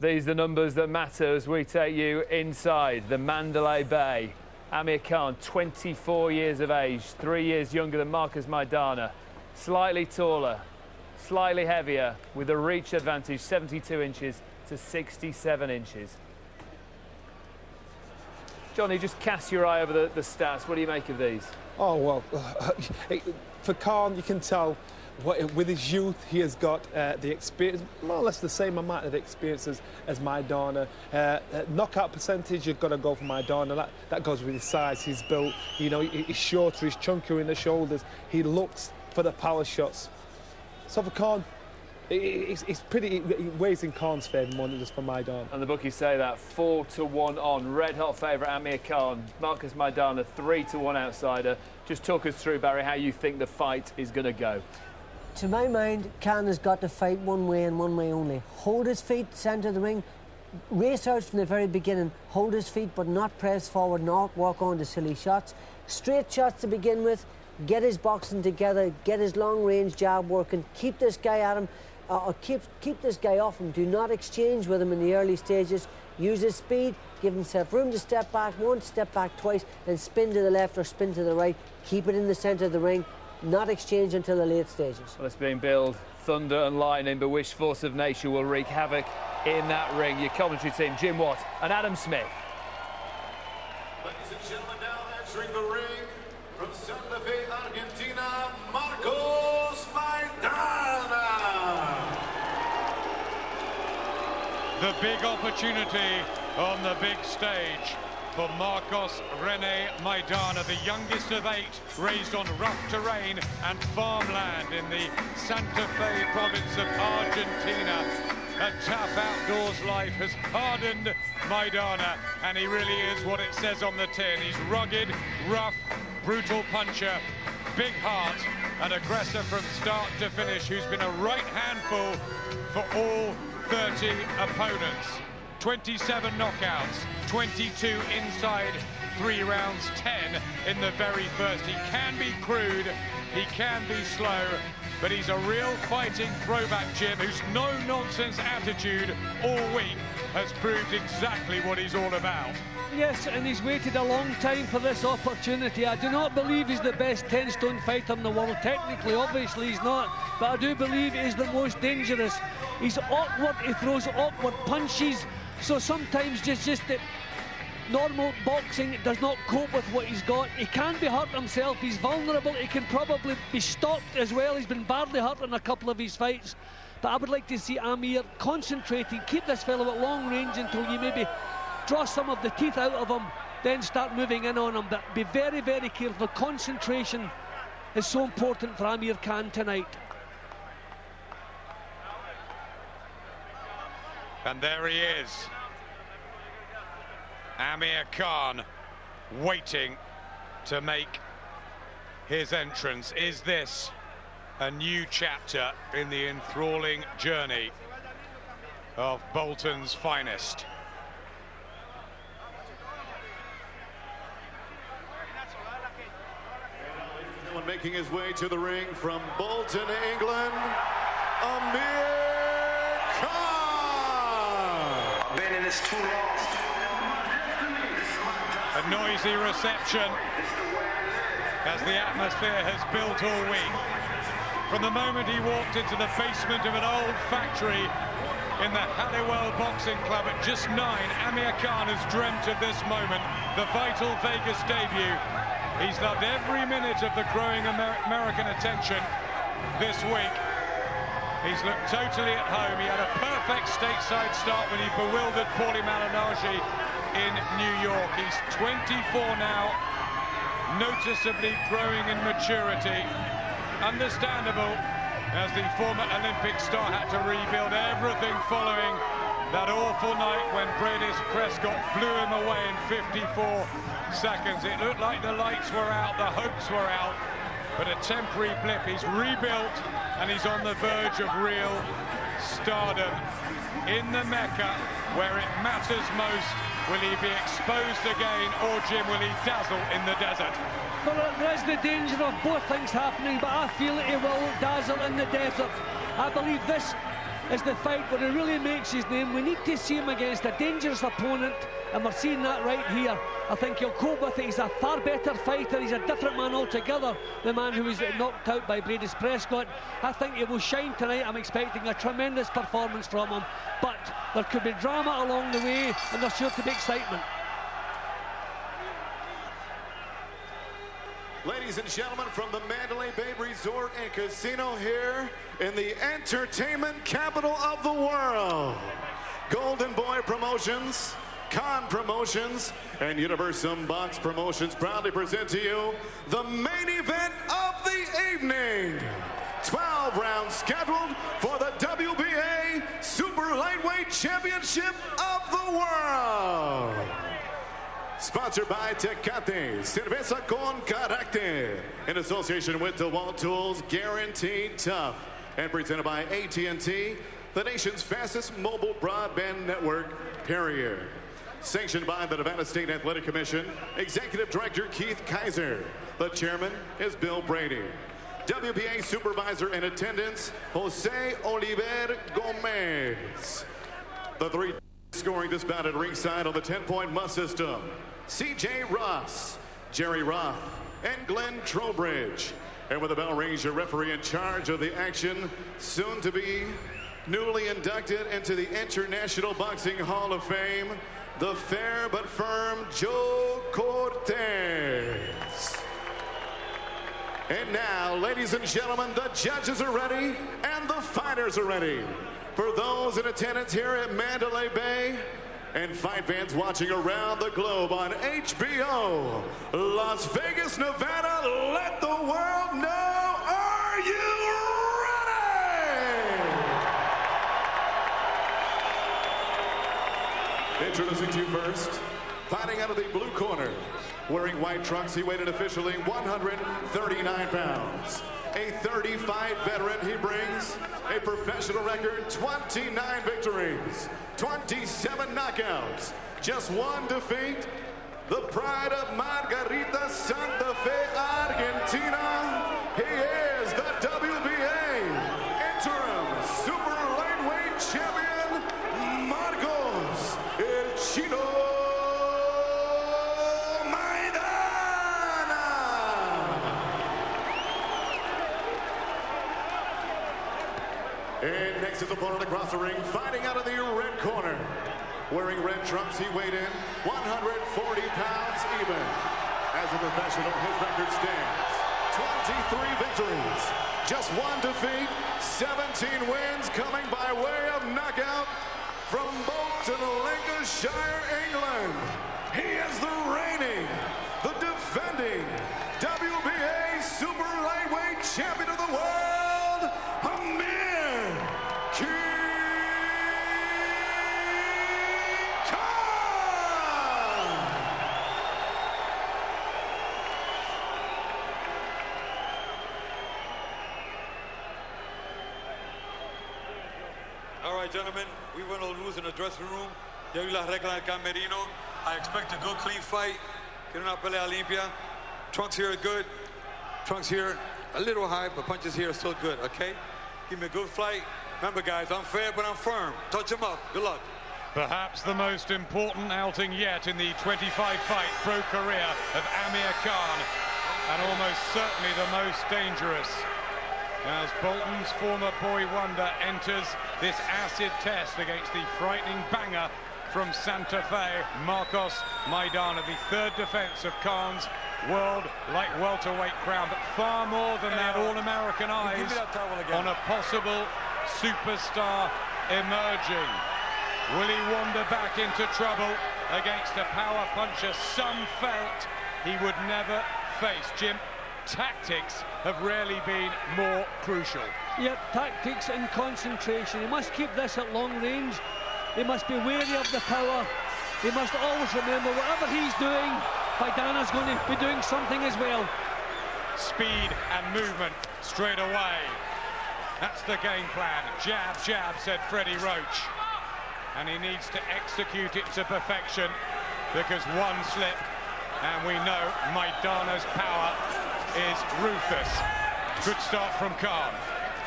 These are the numbers that matter as we take you inside the Mandalay Bay. Amir Khan, 24 years of age, 3 years younger than Marcos Maidana. Slightly taller, slightly heavier, with a reach advantage, 72 inches to 67 inches. Johnny, just cast your eye over the stats. What do you make of these? Oh, well, for Khan, you can tell with his youth, he has got the experience, more or less the same amount of experience as Maidana. Knockout percentage, you've got to go for Maidana. That goes with his size, his build. You know, he's shorter, he's chunkier in the shoulders. He looks for the power shots. So for Khan, it's pretty, it weighs in Khan's favour more than just for Maidana. And the bookies say that 4-1 on. Red hot favourite Amir Khan. Marcos Maidana, 3-1 outsider. Just talk us through, Barry, how you think the fight is going to go. To my mind, Khan has got to fight one way and one way only. Hold his feet, centre of the ring, race out from the very beginning, hold his feet but not press forward, not walk on to silly shots. Straight shots to begin with, get his boxing together, get his long-range jab working, keep this guy at him, or keep this guy off him. Do not exchange with him in the early stages. Use his speed, give himself room to step back once, step back twice, then spin to the left or spin to the right. Keep it in the centre of the ring. Not exchange until the late stages. Well, it's being billed thunder and lightning, but which force of nature will wreak havoc in that ring? Your commentary team, Jim Watt and Adam Smith. Ladies and gentlemen, now entering the ring from Santa Fe, Argentina, Marcos Maidana. The big opportunity on the big stage for Marcos Rene Maidana, the youngest of 8, raised on rough terrain and farmland in the Santa Fe province of Argentina. A tough outdoors life has hardened Maidana, and he really is what it says on the tin. He's rugged, rough, brutal puncher, big heart, an aggressor from start to finish, who's been a right handful for all 30 opponents. 27 knockouts, 22 inside 3 rounds, 10 in the very first. He can be crude, he can be slow, but he's a real fighting throwback, Jim, whose no-nonsense attitude all week has proved exactly what he's all about. Yes, and he's waited a long time for this opportunity. I do not believe he's the best 10-stone fighter in the world. Technically, obviously, he's not, but I do believe he's the most dangerous. He's awkward, he throws awkward punches, so sometimes just that normal boxing does not cope with what he's got. He can be hurt himself, he's vulnerable, he can probably be stopped as well. He's been badly hurt in a couple of his fights. But I would like to see Amir concentrating, keep this fellow at long range until you maybe draw some of the teeth out of him, then start moving in on him. But be very, very careful. Concentration is so important for Amir Khan tonight. And there he is, Amir Khan, waiting to make his entrance. Is this a new chapter in the enthralling journey of Bolton's finest? Making his way to the ring from Bolton, England, Amir Khan. Been in this too long. A noisy reception as the atmosphere has built all week. From the moment he walked into the basement of an old factory in the Halliwell Boxing Club at just 9, Amir Khan has dreamt of this moment, the vital Vegas debut. He's loved every minute of the growing American attention this week. He's looked totally at home. He had a perfect stateside start when he bewildered Paulie Malignaggi in New York. He's 24 now, noticeably growing in maturity. Understandable, as the former Olympic star had to rebuild everything following that awful night when Bradis Prescott blew him away in 54 seconds. It looked like the lights were out, the hopes were out, but a temporary blip. He's rebuilt and he's on the verge of real stardom. In the Mecca, where it matters most, will he be exposed again, or Jim, will he dazzle in the desert? Well, there is the danger of both things happening, but I feel he will dazzle in the desert. I believe this is the fight where he really makes his name. We need to see him against a dangerous opponent, and we're seeing that right here. I think he'll cope with it. He's a far better fighter. He's a different man altogether, the man who was knocked out by Bradis Prescott. I think he will shine tonight. I'm expecting a tremendous performance from him, but there could be drama along the way, and there's sure to be excitement. Ladies and gentlemen, from the Mandalay Bay Resort and Casino here in the entertainment capital of the world, Golden Boy Promotions, Khan Promotions, and Universum Box Promotions proudly present to you the main event of the evening. 12 rounds scheduled for the WBA Super Lightweight Championship of the world. Sponsored by Tecate, Cerveza con Carácter, in association with DeWalt Tools, Guaranteed Tough, and presented by AT&T, the nation's fastest mobile broadband network, period. Sanctioned by the Nevada State Athletic Commission, Executive Director Keith Kaiser. The chairman is Bill Brady. WBA Supervisor in attendance, Jose Oliver Gomez. The three scoring this bout at ringside on the 10-point must system: C.J. Ross, Jerry Roth, and Glenn Trowbridge. And with the bell rings, your referee in charge of the action, soon to be newly inducted into the International Boxing Hall of Fame, the fair but firm Joe Cortez. And now, ladies and gentlemen, the judges are ready and the fighters are ready. For those in attendance here at Mandalay Bay and fight fans watching around the globe on HBO, Las Vegas, Nevada, let the world know, are you ready? Introducing to you first, fighting out of the blue corner, wearing white trunks, he weighed in officially 139 pounds. A 30-fight veteran, he brings a professional record, 29 victories, 27 knockouts, just one defeat. The pride of Margarita, Santa Fe, Argentina. He is the WBA interim super lightweight champion, Marcos El Chino Maidana. And next is opponent across the ring, fighting out of the red corner. Wearing red trunks, he weighed in 140 pounds even. As a professional, his record stands 23 victories, just one defeat, 17 wins, coming by way of knockout from Bolton, Lancashire, England. He is the reigning, the defending WBA Super Lightweight Champion of the world, Amir Khan. All right, gentlemen, we win or lose in the dressing room. Ya vi las reglas del camerino. I expect a good, clean fight. Quiero una pelea limpia. Trunks here are good. Trunks here a little high, but punches here are still good, okay? Give me a good fight. Remember, guys, I'm fair, but I'm firm. Touch him up. Good luck. Perhaps the most important outing yet in the 25-fight pro career of Amir Khan, and almost certainly the most dangerous. As Bolton's former boy wonder enters this acid test against the frightening banger from Santa Fe, Marcos Maidana, the third defense of Khan's world light welterweight crown, but far more than that, all-American eyes on a possible superstar emerging. Will he wander back into trouble against a power puncher some felt he would never face? Jim, tactics have rarely been more crucial. Yep, tactics and concentration. He must keep this at long range. He must be wary of the power. He must always remember whatever he's doing, Maidana's going to be doing something as well. Speed and movement straight away. That's the game plan. Jab, jab, said Freddie Roach. And he needs to execute it to perfection, because one slip and we know Maidana's power is ruthless. Good start from Khan.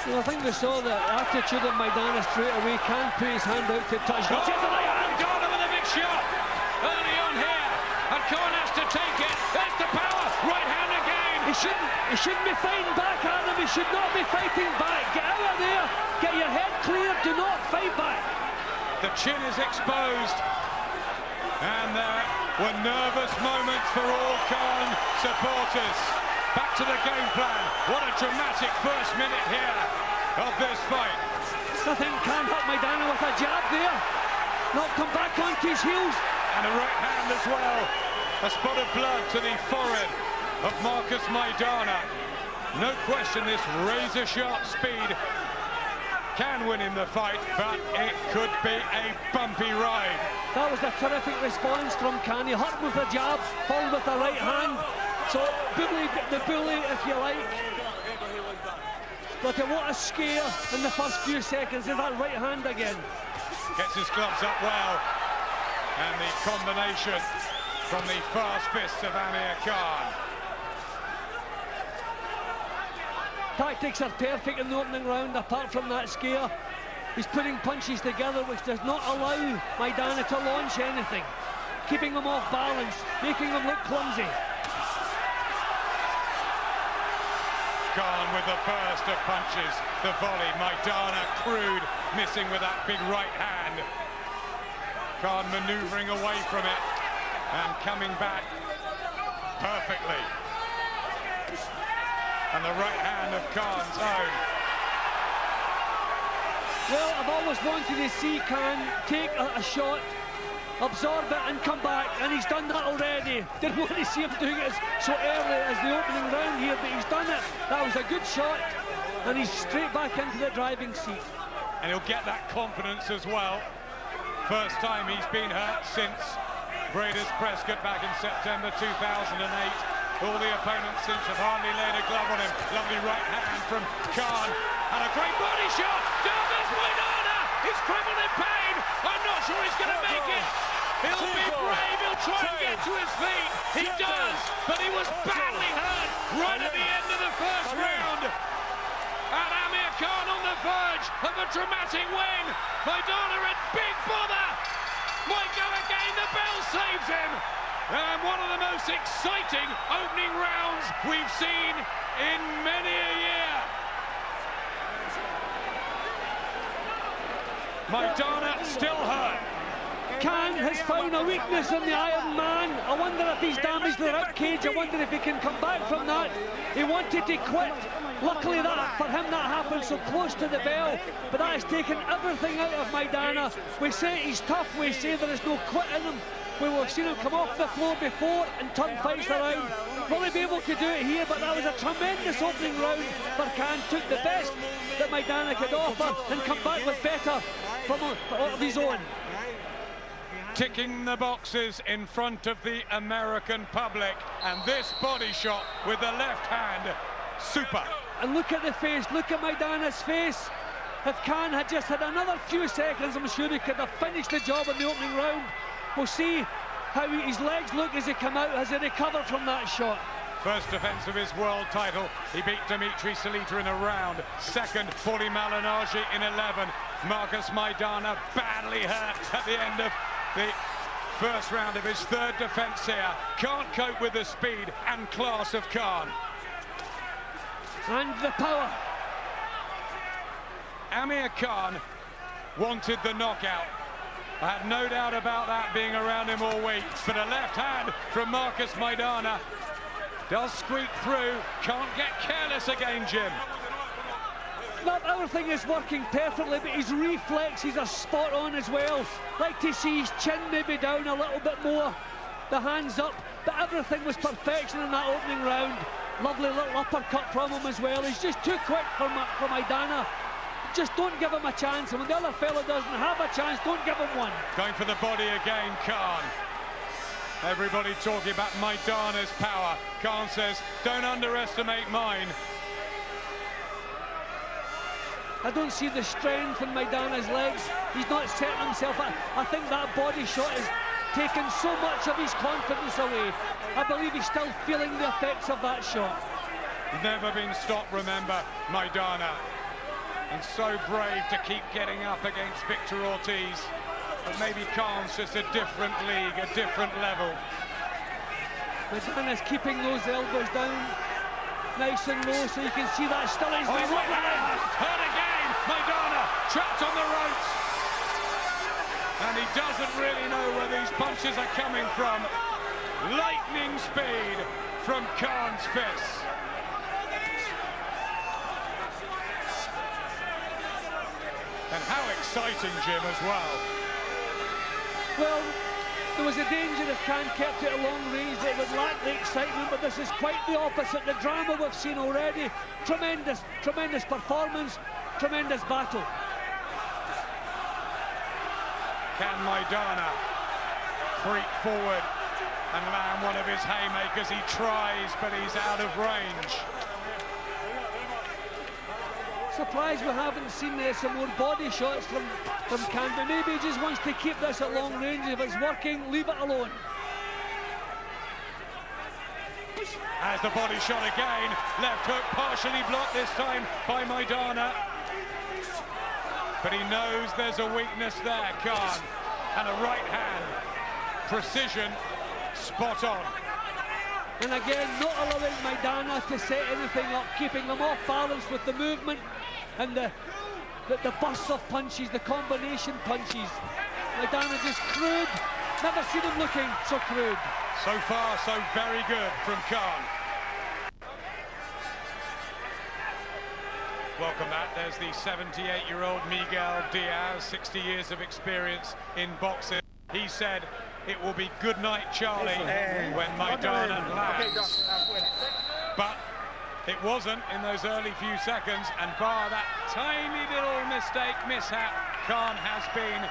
Well, I think we saw the attitude of Maidana straight away. Can't put his hand out to touch. Oh, Maidana with a big shot early on here, and Khan has to take it. There's the power, right hand again. He shouldn't be fighting back, Adam. He should not be fighting back. Get out of there, get your head clear, do not fight back. The chin is exposed, and there were nervous moments for all Khan supporters. Back to the game plan. What a dramatic first minute here of this fight. I think Khan hit Maidana with a jab there. Not come back onto his heels. And a right hand as well. A spot of blood to the forehead of Marcos Maidana. No question this razor-sharp speed can win him the fight, but it could be a bumpy ride. That was a terrific response from Khan. He hurt with a jab, followed with a right hand. So, the bully, if you like. But what a scare in the first few seconds of that right hand again. Gets his gloves up well. And the combination from the fast fists of Amir Khan. Tactics are perfect in the opening round, apart from that scare. He's putting punches together which does not allow Maidana to launch anything. Keeping him off balance, making him look clumsy. Khan with a burst of punches, the volley, Maidana crude, missing with that big right hand. Khan manoeuvring away from it and coming back perfectly. And the right hand of Khan's own. Well, I've always wanted to see Khan take a shot, absorb it and come back, and he's done that already. Didn't want to see him doing it so early as the opening round here, but he's done it. That was a good shot, and he's straight back into the driving seat. And he'll get that confidence as well. First time he's been hurt since Breeders' Prescott back in September 2008. All the opponents since have hardly laid a glove on him. Lovely right hand from Khan, and a great body shot. Down goes Maidana. He's crumbled in pain. I'm not sure he's going to make it. He'll be brave. He'll try and get to his feet. He does, but he was badly hurt right at the end of the first round. And Amir Khan on the verge of a dramatic win. Maidana in big bother. Might go again. The bell saves him. And one of the most exciting opening rounds we've seen in many a year. Maidana still hurt. Khan has found a weakness in the Iron Man. I wonder if he's damaged the ribcage. I wonder if he can come back from that. He wanted to quit. Luckily for him that happened so close to the bell, but that has taken everything out of Maidana. We say he's tough, we say there is no quit in him. We will have seen him come off the floor before and turn fights around. Will he be able to do it here? But that was a tremendous opening round for Khan. Took the best that Maidana could offer and come back with better of his own. Ticking the boxes in front of the American public, and this body shot with the left hand, super. And look at the face, look at Maidana's face. If Khan had just had another few seconds, I'm sure he could have finished the job in the opening round. We'll see how his legs look as he come out, as he recovered from that shot. First defence of his world title, he beat Dimitri Salita in a round. Second, Paulie Malignaggi in 11. Marcos Maidana badly hurt at the end of the first round of his third defence here. Can't cope with the speed and class of Khan. And the power. Amir Khan wanted the knockout. I had no doubt about that being around him all week. But a left hand from Marcos Maidana does squeak through. Can't get careless again, Jim. Not everything is working perfectly, but his reflexes are spot on as well. Like to see his chin maybe down a little bit more, the hands up, but everything was perfection in that opening round. Lovely little uppercut from him as well. He's just too quick for Maidana. Just don't give him a chance, and when the other fellow doesn't have a chance, don't give him one. Going for the body again, Khan. Everybody talking about Maidana's power. Khan says, don't underestimate mine. I don't see the strength in Maidana's legs. He's not setting himself up. I think that body shot has taken so much of his confidence away. I believe he's still feeling the effects of that shot. Never been stopped, remember, Maidana. and so brave to keep getting up against Victor Ortiz. But maybe Khan's just a different league, a different level. Maidana's keeping those elbows down nice and low, so you can see that still is the right hand. Hurt again, Maidana trapped on the ropes. And he doesn't really know where these punches are coming from. Lightning speed from Khan's fists. And how exciting, Jim, as well. Well, there was a danger if Khan kept it at long range that it would lack the excitement, but this is quite the opposite. The drama we've seen already. Tremendous, tremendous performance, tremendous battle. Can Maidana creep forward and land one of his haymakers? He tries, but he's out of range. Surprised we haven't seen some more body shots from Khan, but maybe he just wants to keep this at long range. If it's working, leave it alone. As the body shot again, left hook partially blocked this time by Maidana. But he knows there's a weakness there, Khan. And a right hand, precision, spot on. And again, not allowing Maidana to set anything up, keeping them off balance with the movement and the bursts of punches, the combination punches. Maidana just crude. Never seen him looking so crude. So far, so very good from Khan. Welcome back. There's the 78-year-old Miguel Diaz, 60 years of experience in boxing. He said it will be good night, Charlie, when Maidana lands. But it wasn't in those early few seconds, and bar that tiny little mistake, mishap, Khan has been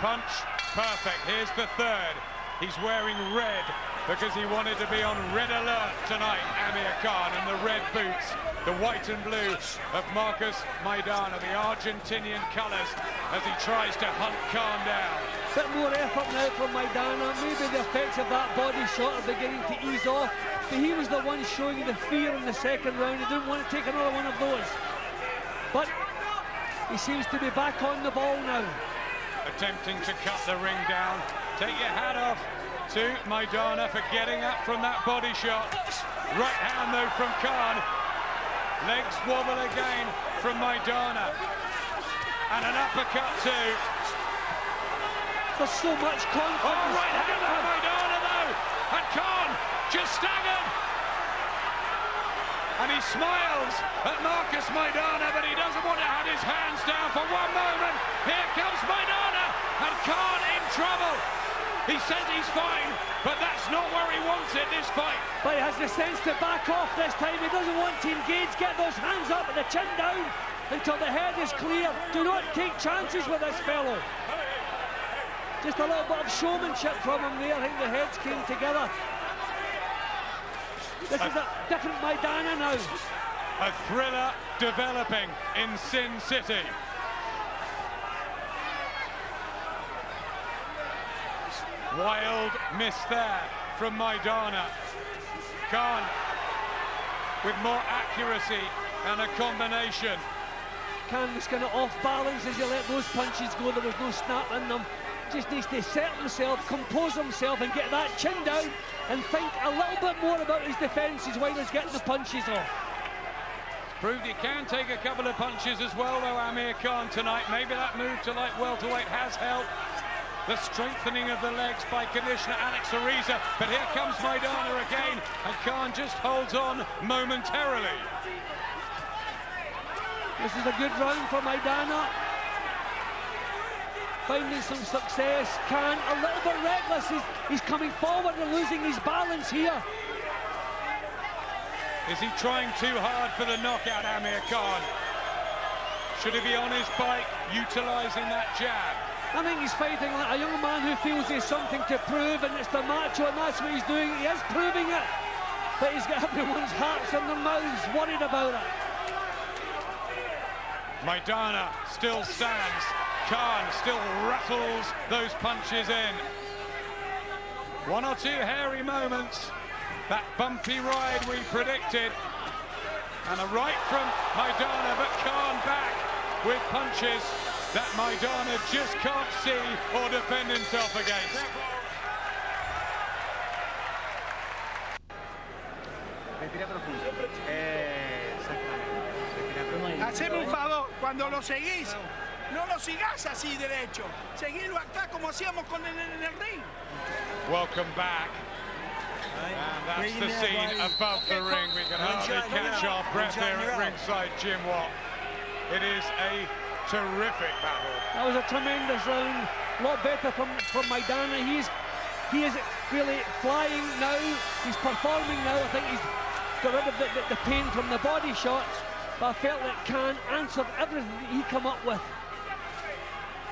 punch perfect. Here's the third. He's wearing red because he wanted to be on red alert tonight, Amir Khan, and the red boots, the white and blue of Marcos Maidana, the Argentinian colours, as he tries to hunt Khan down. Bit more effort now from Maidana. Maybe the effects of that body shot are beginning to ease off, but he was the one showing the fear in the second round. He didn't want to take another one of those. But he seems to be back on the ball now. Attempting to cut the ring down. Take your hat off to Maidana for getting up from that body shot. Right hand though from Khan. Legs wobble again from Maidana. And an uppercut too. There's so much confidence. Oh, right hand from Maidana though. And Khan just staggered. And he smiles at Marcos Maidana, but he doesn't want to have his hands down for one moment. Here comes Maidana, and Khan in trouble. He says he's fine, but that's not where he wants it, this fight. But he has the sense to back off this time. He doesn't want to engage, get those hands up and the chin down until the head is clear. Do not take chances with this fellow. Just a little bit of showmanship from him there. I think the heads came together. This is a different Maidana now. A thriller developing in Sin City. Wild miss there from Maidana. Khan with more accuracy and a combination. Khan was kind of off balance as he let those punches go. There was no snap in them. Just needs to set himself, compose himself and get that chin down and think a little bit more about his defences while he's getting the punches off. Proved he can take a couple of punches as well though, Amir Khan, tonight. Maybe that move to light welterweight has helped. The strengthening of the legs by Commissioner Alex Ariza, but here comes Maidana again, and Khan just holds on momentarily. This is a good round for Maidana. Finding some success. Khan a little bit reckless. He's coming forward and losing his balance here. Is he trying too hard for the knockout, Amir Khan? Should he be on his bike, utilising that jab? I think he's fighting like a young man who feels he has something to prove, and it's the macho, and that's what he's doing. He is proving it, but he's got everyone's hearts and their mouths worried about it. Maidana still stands. Khan still rattles those punches in. One or two hairy moments. That bumpy ride we predicted. And a right from Maidana, but Khan back. with punches that Maidana just can't see or defend himself against. Haceme un favor, cuando lo seguís, no lo sigas así derecho. Seguilo acá como hacíamos con en el ring. Welcome back. And that's the scene above the ring. We can hardly catch our breath there at ringside, Jim Watt. It is a terrific battle. That was a tremendous round. A lot better from Maidana. He is really flying now. He's performing now. I think he's got rid of the pain from the body shots. But I felt that Khan answered everything that he came up with.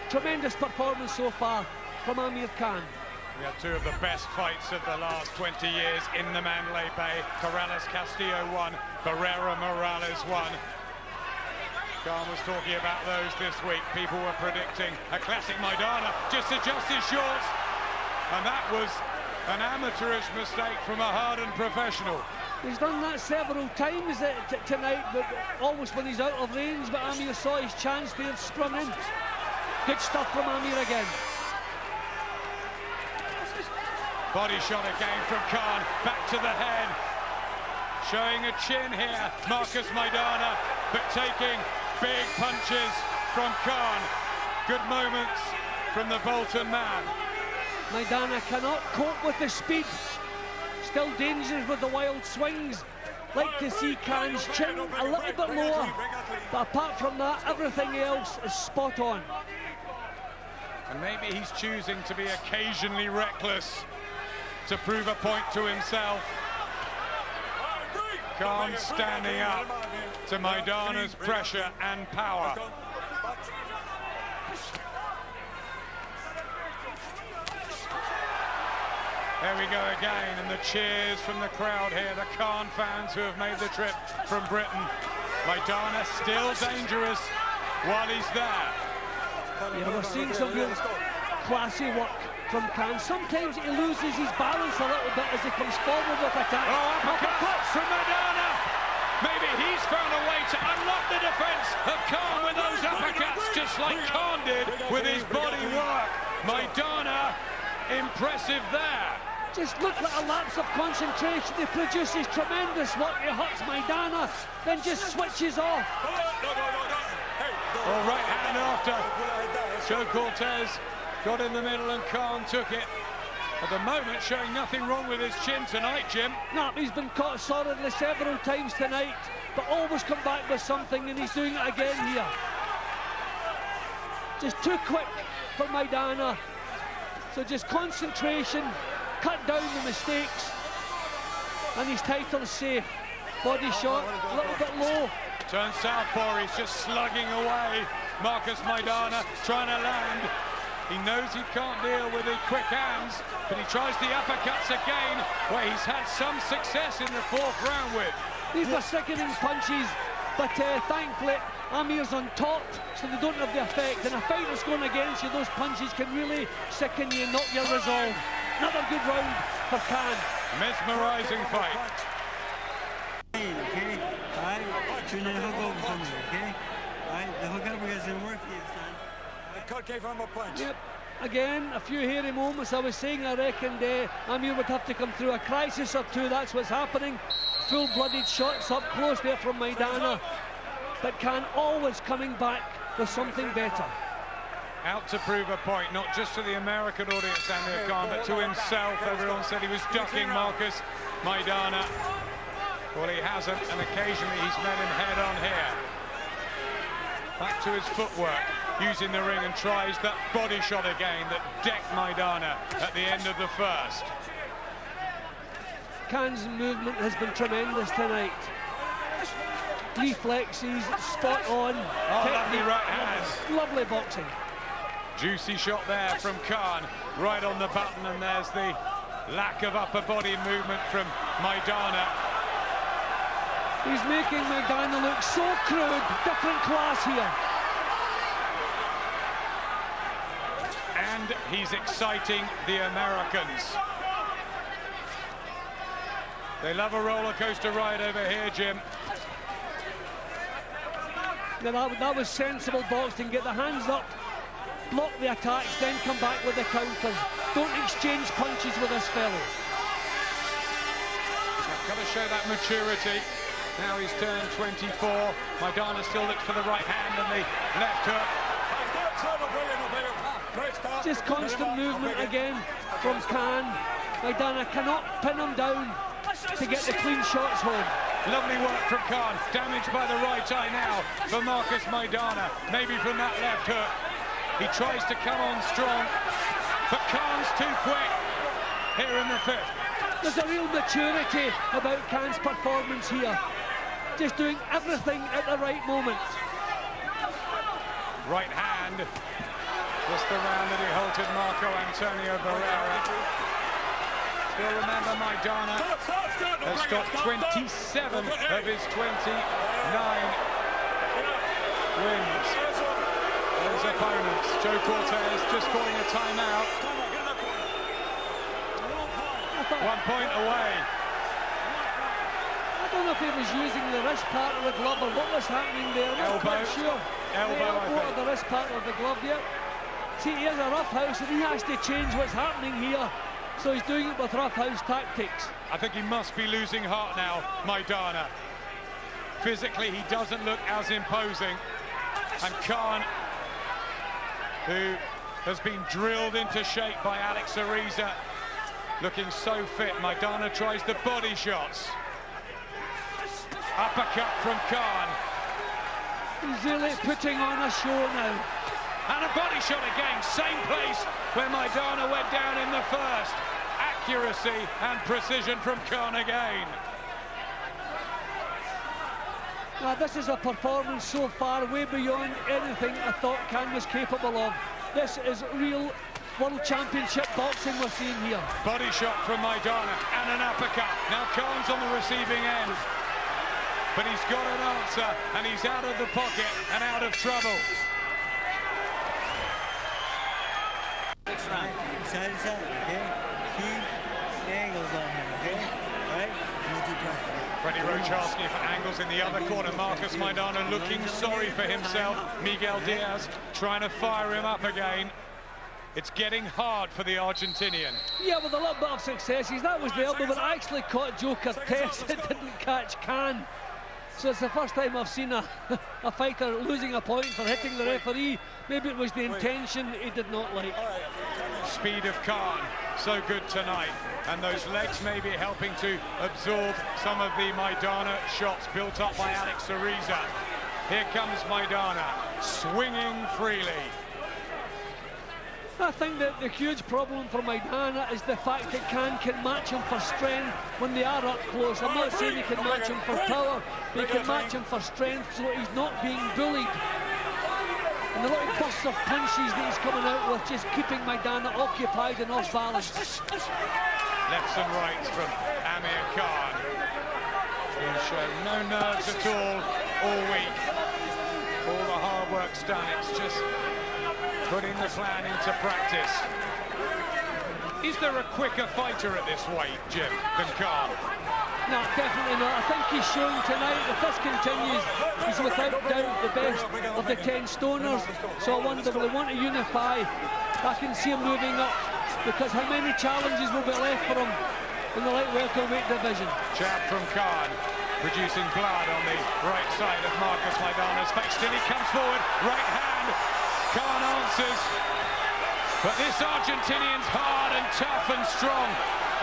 Tremendous performance so far from Amir Khan. We had two of the best fights of the last 20 years in the Mandalay Bay. Corrales Castillo won, Barrera Morales won. Khan was talking about those this week. People were predicting a classic Maidana, just adjust his shorts. And that was an amateurish mistake from a hardened professional. He's done that several times tonight, but always when he's out of range. But Amir saw his chance there, sprung in. Good stuff from Amir again. Body shot again from Khan, back to the head. Showing a chin here, Marcos Maidana, but taking big punches from Khan. Good moments from the Bolton man. Maidana cannot cope with the speed. Still dangerous with the wild swings. Like to see Khan's chin a little bit lower. But apart from that, everything else is spot on. And maybe he's choosing to be occasionally reckless to prove a point to himself. Khan standing up to Maidana's pressure and power. There we go again, and the cheers from the crowd here, the Khan fans who have made the trip from Britain. Maidana still dangerous while he's there. Yeah, we're seeing some real classy work from Khan. Sometimes he loses his balance a little bit as he comes forward with attack. Oh, uppercuts from Maidana! Maybe he's found a way to unlock the defense of Khan with those uppercuts, just like Khan did with his body work. Maidana, impressive there. Just look at a lapse of concentration. He produces tremendous work. He hurts Maidana, then just switches off. All right hand after. Joe Cortez got in the middle and Khan took it. At the moment, showing nothing wrong with his chin tonight, Jim. No, he's been caught solidly several times tonight, but always come back with something, and he's doing it again here. Just too quick for Maidana. So just concentration, cut down the mistakes, and his title's safe. Body shot, a little bit low. Turn southpaw, he's just slugging away. Marcos Maidana trying to land. He knows he can't deal with the quick hands, but he tries the uppercuts again, where he's had some success in the fourth round with. These are sickening punches, but thankfully Amir's on top, so they don't have the effect. And a fight that's going against you, those punches can really sicken you and knock your resolve. Another good round for Khan. Mesmerizing fight. Okay, alright, tune in the hook over from you, okay? Alright, the hook over doesn't work for you, son. The cut gave him a punch. Yep. Again, a few hairy moments. I was saying, I reckon Amir would have to come through a crisis or two. That's what's happening. Full-blooded shots up close there from Maidana. But Khan always coming back with something better. Out to prove a point, not just to the American audience, Amir Khan, but to himself. Everyone said he was ducking Marcos Maidana. Well, he hasn't, and occasionally he's met him head-on here. Back to his footwork, using the ring, and tries that body shot again that decked Maidana at the end of the first. Khan's movement has been tremendous tonight. Reflexes, spot on. Oh, lovely right hand. Lovely boxing. Juicy shot there from Khan, right on the button, and there's the lack of upper body movement from Maidana. He's making Maidana look so crude, different class here. And he's exciting the Americans. They love a roller coaster ride over here, Jim. Now that was sensible boxing. Get the hands up, block the attacks, then come back with the counters. Don't exchange punches with this fellow. Got to show that maturity. Now he's turned 24. Maidana still looks for the right hand and the left hook. Just constant movement again from Khan. Maidana cannot pin him down to get the clean shots home. Lovely work from Khan. Damaged by the right eye now for Marcos Maidana. Maybe from that left hook. He tries to come on strong, but Khan's too quick here in the fifth. There's a real maturity about Khan's performance here. Just doing everything at the right moment. Right hand. Just the round that he halted Marco Antonio Barrera. Still remember, Maidana has stopped 27 of his 29 wins. His opponents. Joe Cortez just calling a timeout. 1 point away. I don't know if he was using the wrist part of the glove or what was happening there. I'm not quite sure. Elbow, I think. The wrist part of the glove, yeah. See, here's a roughhouse and he has to change what's happening here. So he's doing it with roughhouse tactics. I think he must be losing heart now, Maidana. Physically, he doesn't look as imposing. And Khan, who has been drilled into shape by Alex Ariza, looking so fit. Maidana tries the body shots. Uppercut from Khan. He's really putting on a show now. And a body shot again, same place where Maidana went down in the first. Accuracy and precision from Khan again. Now this is a performance so far way beyond anything I thought Khan was capable of. This is real World Championship boxing we're seeing here. Body shot from Maidana and an uppercut. Now Khan's on the receiving end. But he's got an answer and he's out of the pocket and out of trouble. Side to side, okay? Keep the angles on him, okay? All right? Freddie Roach asking for angles in the other corner. Marcos Maidana looking sorry for himself. Miguel Diaz trying to fire him up again. It's getting hard for the Argentinian. Yeah, with a little bit of successes. That was the elbow, but actually caught Joe Cortez. It didn't catch Khan. So it's the first time I've seen a fighter losing a point for hitting the referee. Maybe it was the intention he did not like. Speed of Khan, so good tonight. And those legs may be helping to absorb some of the Maidana shots built up by Alex Ariza. Here comes Maidana, swinging freely. I think that the huge problem for Maidana is the fact that Khan can match him for strength when they are up close. I'm not saying he can match him for power, but he can match him for strength so he's not being bullied. And the little bursts of punches that he's coming out with just keeping Maidana occupied and off balance. Lefts and rights from Amir Khan. He's shown no nerves at all week. All the hard work's done, it's just putting the plan into practice. Is there a quicker fighter at this weight, Jim, than Khan? No, definitely not. I think he's showing tonight, if this continues, he's without doubt the best of the 10 stoners. So I wonder, will they want to unify? I can see him moving up, because how many challenges will be left for him in the light welterweight division? Jab from Khan, producing blood on the right side of Marcos Maidana's face. Still he comes forward, right hand. Khan answers, but this Argentinian's hard and tough and strong,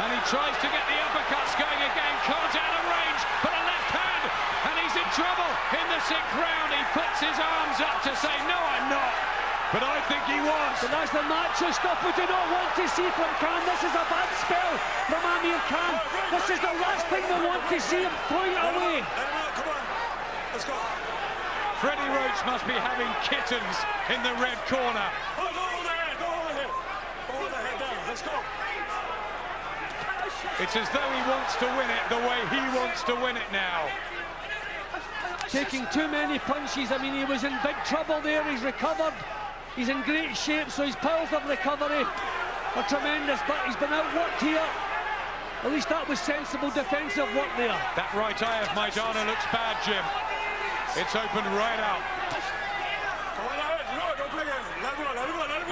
and he tries to get the uppercuts going again. Khan's out of range, but a left hand, and he's in trouble in the 6th round. He puts his arms up to say, no, I'm not, but I think he was. And that's the macho stuff we do not want to see from Khan. This is a bad spell from Amir Khan. This is the last thing they want to see him throwing it away. Come on, let's go. Freddie Roach must be having kittens in the red corner. Go over there. Hold the head down. Let's go. It's as though he wants to win it the way he wants to win it now. Taking too many punches. I mean, he was in big trouble there. He's recovered. He's in great shape, so his powers of recovery are tremendous, but he's been outworked here. At least that was sensible defensive work there. That right eye of Maidana looks bad, Jim. It's opened right up.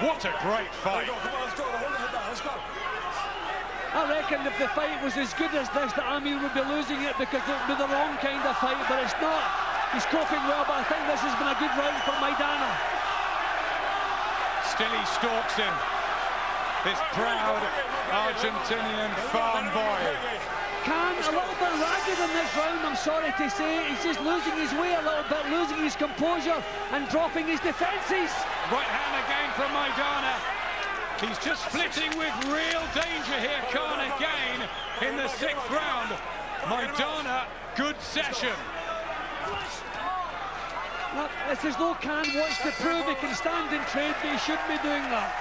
What a great fight. I reckon if the fight was as good as this, that Amir would be losing it because it would be the wrong kind of fight, but it's not. He's coping well, but I think this has been a good round for Maidana. Still he stalks him. This proud Argentinian farm boy. Khan a little bit ragged in this round, I'm sorry to say. He's just losing his way a little bit, losing his composure and dropping his defences. Right hand again from Maidana. He's just flitting with real danger here, Khan again in the 6th round. Maidana, good session. Look, it's as though Khan wants to prove he can stand and trade, but he shouldn't be doing that.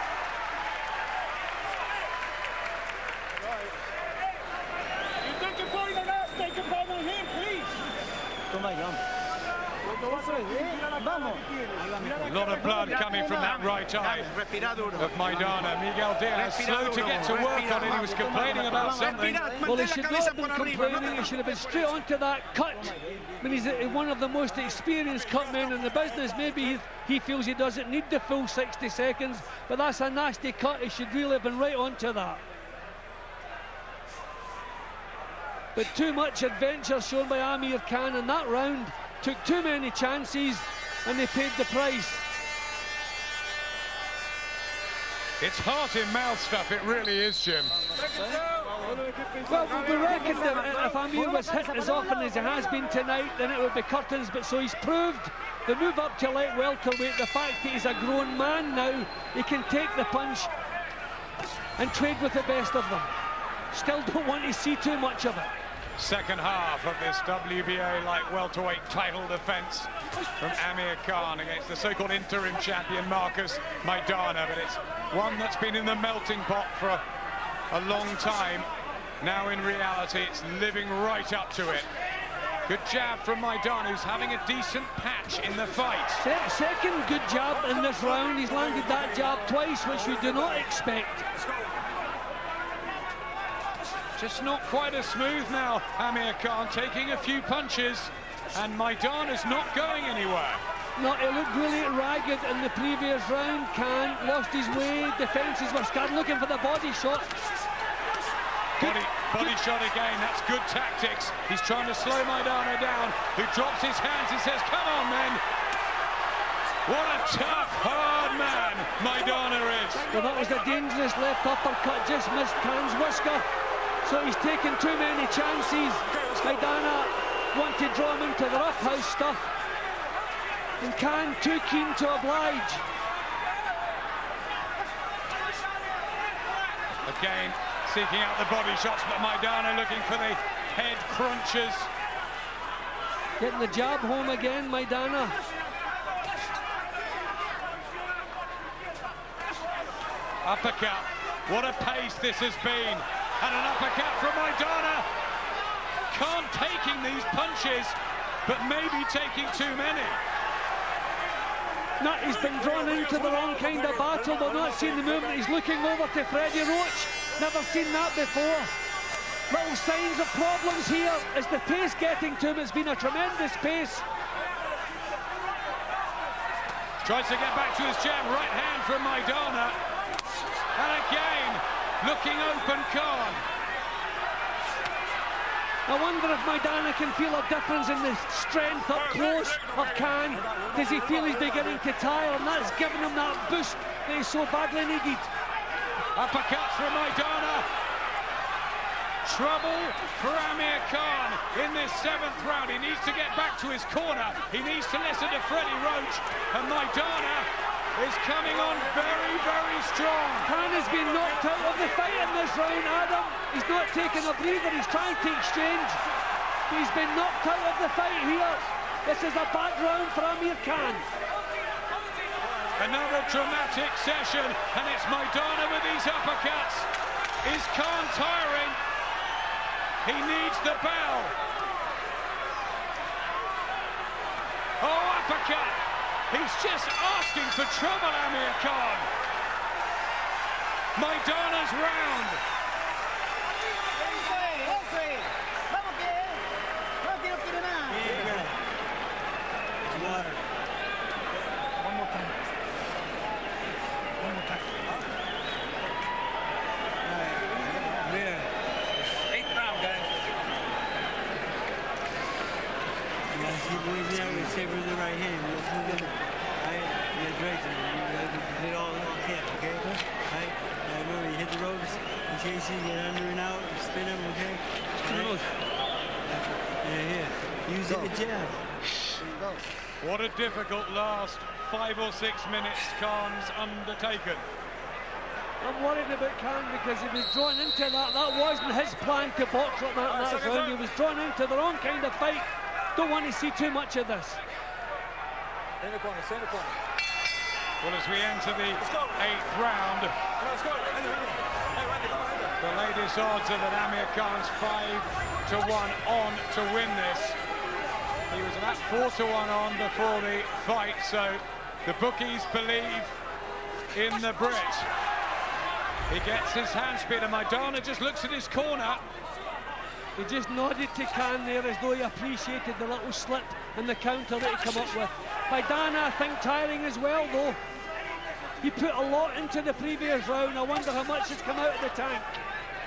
A lot of blood coming from that right eye of Maidana. Miguel Diaz slow to get to work on it. He was complaining about something. Well, he should not have been complaining. He should have been straight onto that cut. I mean, he's one of the most experienced cut men in the business. Maybe he feels he doesn't need the full 60 seconds, but that's a nasty cut. He should really have been right onto that. But too much adventure shown by Amir Khan in that round. Took too many chances and they paid the price. It's heart-in-mouth stuff, it really is, Jim. Well, we reckon that if Amir was hit as often as he has been tonight, then it would be curtains. But so he's proved the move up to light welterweight, the fact that he's a grown man now, he can take the punch and trade with the best of them. Still don't want to see too much of it. Second half of this WBA light welterweight title defense from Amir Khan against the so-called interim champion Marcos Maidana, but it's one that's been in the melting pot for a long time. Now in reality it's living right up to it. Good jab from Maidana, who's having a decent patch in the fight. Second good jab in this round. He's landed that jab twice, which we do not expect. Just not quite as smooth now, Amir Khan taking a few punches, and Maidana's not going anywhere. No, he looked really ragged in the previous round. Khan lost his way, defences were scared, looking for the body shot. Body shot again, that's good tactics. He's trying to slow Maidana down, who drops his hands and says, come on then. What a tough, hard man Maidana is. Well, that was a dangerous left uppercut, just missed Khan's whisker. So he's taken too many chances. Maidana want to draw him into the roughhouse stuff. And Khan too keen to oblige. Again, seeking out the body shots, but Maidana looking for the head crunches. Getting the jab home again, Maidana. Uppercut. What a pace this has been. And an uppercut from Maidana. Khan taking these punches, but maybe taking too many. No, he's been drawn into the wrong kind of battle. We're not seeing the movement. He's looking over to Freddie Roach. Never seen that before. Little signs of problems here. Is the pace getting to him? It's been a tremendous pace. Tries to get back to his jab. Right hand from Maidana. And again, looking open Khan. I wonder if Maidana can feel a difference in the strength up close of Khan. Does he feel he's beginning to tire, and that's giving him that boost that he so badly needed? Uppercuts from Maidana. Trouble for Amir Khan in this 7th round. He needs to get back to his corner. He needs to listen to Freddie Roach, and Maidana is coming on very, very strong. Khan has been knocked out of the fight in this round, Adam. He's not taking a breather, he's trying to exchange. He's been knocked out of the fight here. This is a bad round for Amir Khan. Another dramatic session, and it's Maidana with these uppercuts. Is Khan tiring? He needs the bell. Oh, uppercut. He's just asking for trouble, Amir Khan. Maidana's round. safer with the right hand. Let's move it. Right? Yeah, direction. You hit all hit, okay? Right? Remember, you hit the ropes, you chase it, get under and out, spin them, okay? Right? Yeah, here. Use it with jab. What a difficult last 5 or 6 minutes Khan's undertaken. I'm worried about Khan because he was drawn into that. That wasn't his plan to box like that in that round. He was drawn into the wrong kind of fight. Don't want to see too much of this. Well, as we enter the 8th round, the latest odds are that Amir Khan's 5-1 on to win this. He was about 4-1 on before the fight, so the bookies believe in the Brit. He gets his hand speed, and Maidana just looks at his corner. He just nodded to Khan there as though he appreciated the little slip and the counter that he come up with. Maidana, I think, tiring as well, though. He put a lot into the previous round. I wonder how much has come out of the tank.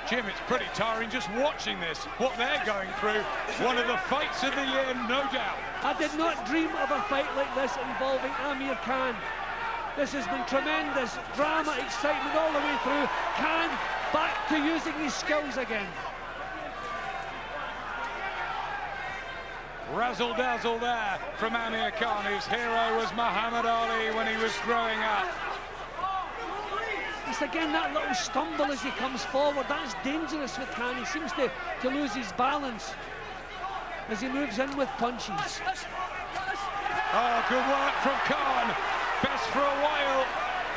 Jim, it's pretty tiring just watching this, what they're going through. One of the fights of the year, no doubt. I did not dream of a fight like this involving Amir Khan. This has been tremendous drama, excitement all the way through. Khan back to using his skills again. Razzle-dazzle there from Amir Khan, whose hero was Muhammad Ali when he was growing up. It's again that little stumble as he comes forward. That's dangerous with Khan. He seems to lose his balance as he moves in with punches. Oh, good work from Khan. Best for a while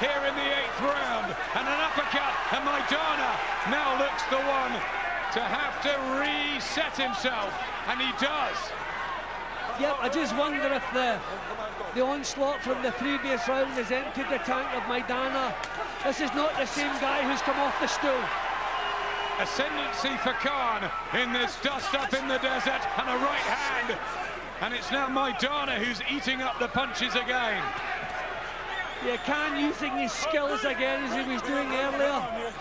here in the 8th round. And an uppercut, and Maidana now looks the one to have to reset himself, and he does. Yep, I just wonder if the onslaught from the previous round has emptied the tank of Maidana. This is not the same guy who's come off the stool. Ascendancy for Khan in this dust up in the desert, and a right hand. And it's now Maidana who's eating up the punches again. Yeah, Khan using his skills again as he was doing earlier.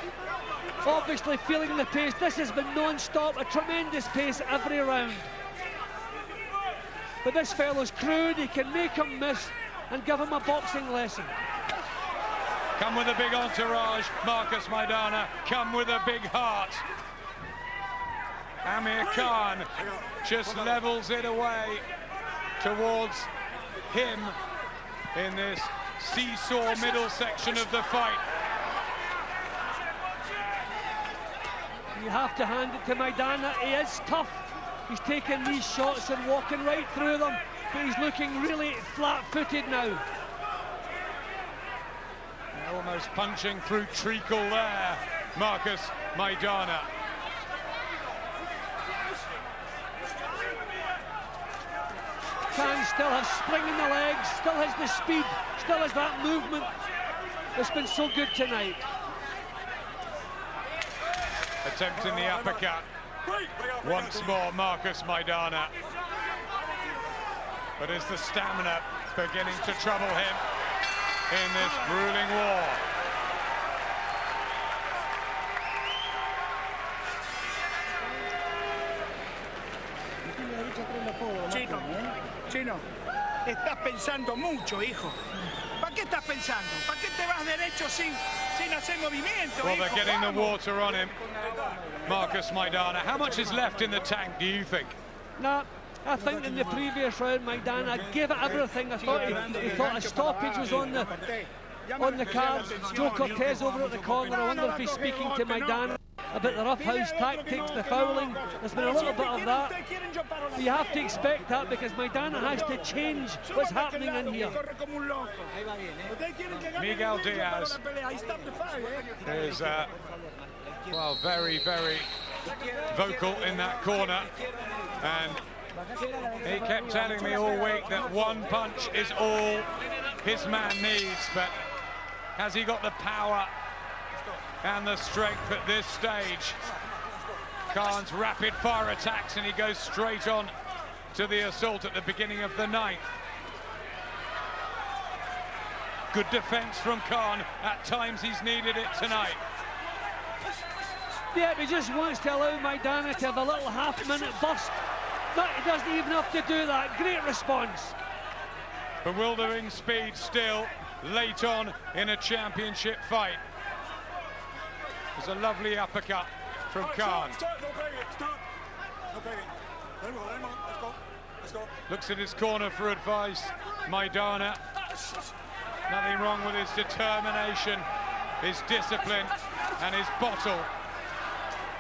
Obviously feeling the pace. This has been non-stop, a tremendous pace every round. But this fellow's crude. He can make him miss and give him a boxing lesson. Come with a big entourage, Marcos Maidana. Come with a big heart. Amir Khan just levels it away towards him in this seesaw middle section of the fight. You have to hand it to Maidana. He is tough. He's taking these shots and walking right through them, but he's looking really flat-footed now. Almost punching through treacle there, Marcos Maidana. Khan still has spring in the legs, still has the speed, still has that movement. It's been so good tonight. Attempting the uppercut. Once more, Marcos Maidana. But is the stamina beginning to trouble him in this grueling war? Chino, estás pensando mucho, hijo. ¿Para qué estás pensando? ¿Para qué te vas derecho sin hacer movimiento, Well, hijo? they're getting the water on him. Marcos Maidana. How much is left in the tank, do you think? Nah, I think in the previous round, Maidana gave it everything. I thought he thought a stoppage was on the cards. Joe Cortez over at the corner. I wonder if he's speaking to Maidana about the roughhouse tactics, the fouling. There's been a little bit of that. But you have to expect that because Maidana has to change what's happening in here. Miguel Diaz is well, very, very vocal in that corner, and he kept telling me all week that one punch is all his man needs, but has he got the power and the strength at this stage? Khan's rapid fire attacks, and he goes straight on to the assault at the beginning of the 9th. Good defense from Khan. At times he's needed it tonight. Yeah, he just wants to allow Maidana to have a little half-minute burst. But he doesn't even have to do that. Great response. Bewildering speed still, late on in a championship fight. There's a lovely uppercut from Khan. Looks at his corner for advice. Maidana, nothing wrong with his determination, his discipline and his bottle.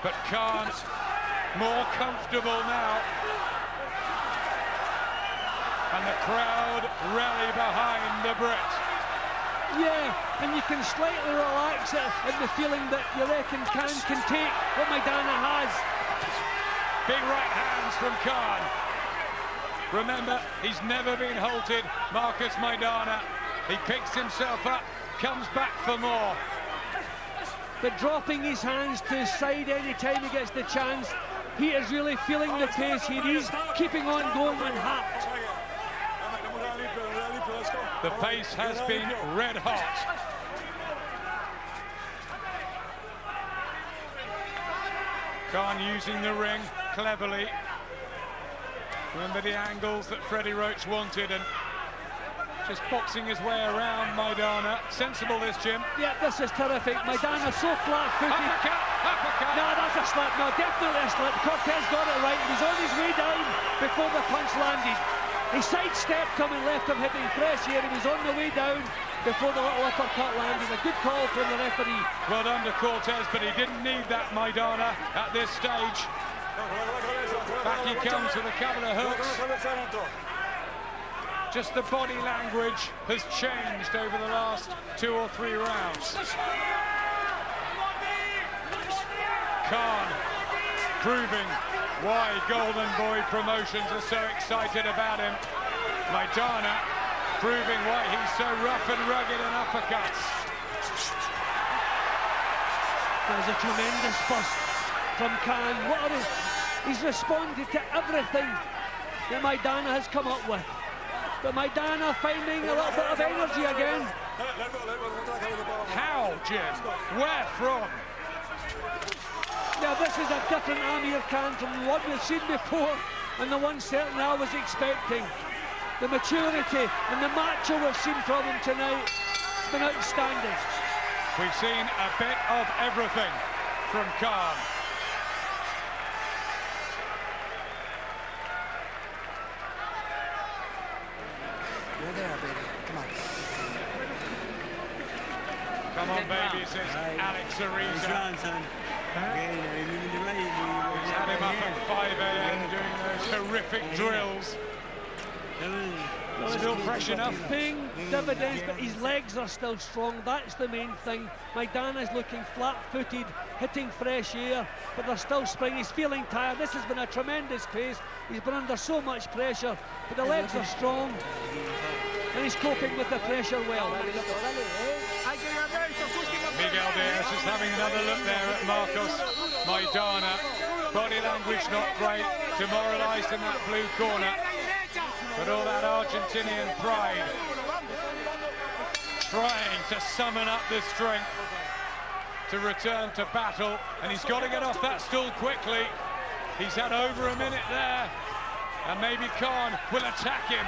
But Khan more comfortable now. And the crowd rally behind the Brit. Yeah, and you can slightly relax it in the feeling that you reckon Khan can take what Maidana has. Big right hands from Khan. Remember, he's never been halted, Marcos Maidana. He picks himself up, comes back for more. But dropping his hands to his side any time he gets the chance, he is really feeling the pace here. He's keeping on going unhapped. The pace has been red hot. Khan using the ring cleverly. Remember the angles that Freddie Roach wanted, and just boxing his way around Maidana. Sensible this, Jim. Yeah, this is terrific. Maidana so flat-footed. Uppercut! No, that's a slip. No, definitely a slip. Cortez got it right. He was on his way down before the punch landed. He sidestepped coming left him, hitting fresh here. He was on the way down before the little uppercut landed. A good call from the referee. Well done to Cortez, but he didn't need that, Maidana, at this stage. Back he comes with a couple of hooks. Just the body language has changed over the last 2 or 3 rounds. Khan proving why Golden Boy Promotions are so excited about him. Maidana proving why he's so rough and rugged in uppercuts. There's a tremendous bust from Khan. He's responded to everything that Maidana has come up with. But Maidana finding a little bit of energy again. How, Jim? Where from? Yeah, this is a different Amir Khan from what we've seen before, and the one certainly I was expecting. The maturity and the macho we've seen from him tonight has been outstanding. We've seen a bit of everything from Khan. You're there, baby. Come on. Come on, baby, says Alex Ariza. He's had him up at 5 a.m. doing those horrific drills. Still fresh enough. Paying dividends, but his legs are still strong. That's the main thing. Maidana's looking flat-footed, hitting fresh air, but they're still spring. He's feeling tired. This has been a tremendous pace. He's been under so much pressure, but the legs are strong, and he's coping with the pressure well. Miguel Diaz is having another look there at Marcos Maidana. Body language not great, demoralised in that blue corner. But all that Argentinian pride, trying to summon up the strength to return to battle, and he's got to get off that stool quickly. He's had over a minute there, and maybe Khan will attack him.